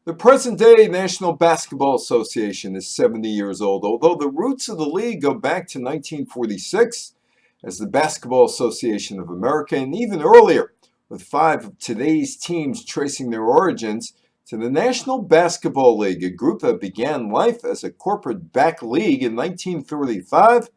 The present-day National Basketball Association is 70 years old, although the roots of the league go back to 1946 as the Basketball Association of America, and even earlier, with 5 of today's teams tracing their origins to the National Basketball League, a group that began life as a corporate-backed league in 1935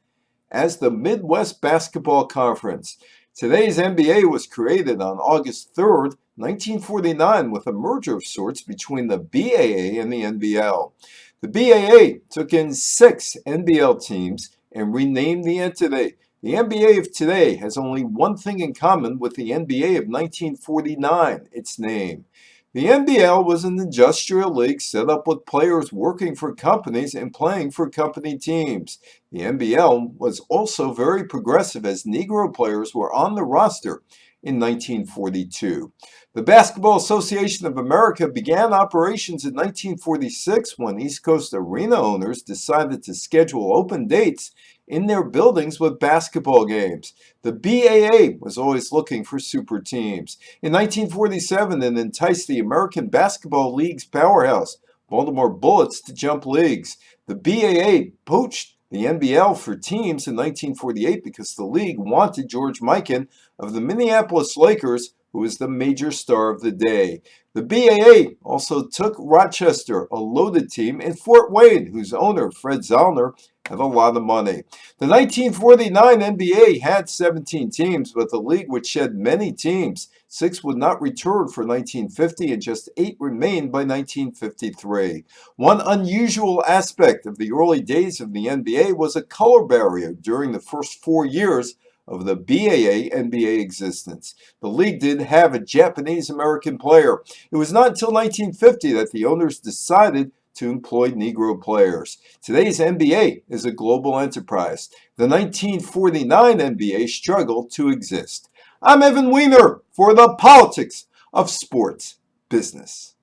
as the Midwest Basketball Conference. Today's NBA was created on August 3rd, 1949, with a merger of sorts between the BAA and the NBL. The BAA took in 6 NBL teams and renamed the entity. The NBA of today has only one thing in common with the NBA of 1949, its name. The NBL was an industrial league set up with players working for companies and playing for company teams. The NBL was also very progressive as Negro players were on the roster in 1942. The Basketball Association of America began operations in 1946 when East Coast Arena owners decided to schedule open dates in their buildings with basketball games. The BAA was always looking for super teams. In 1947, it enticed the American Basketball League's powerhouse, Baltimore Bullets, to jump leagues. The BAA poached the NBL for teams in 1948 because the league wanted George Mikan of the Minneapolis Lakers, who was the major star of the day. The BAA also took Rochester, a loaded team, and Fort Wayne, whose owner, Fred Zollner, had a lot of money. The 1949 NBA had 17 teams, but the league would shed many teams. 6 would not return for 1950, and just 8 remained by 1953. One unusual aspect of the early days of the NBA was a color barrier during the first 4 years of the BAA-NBA existence. The league did have a Japanese-American player. It was not until 1950 that the owners decided to employ Negro players. Today's NBA is a global enterprise. The 1949 NBA struggled to exist. I'm Evan Weiner for the Politics of Sports Business.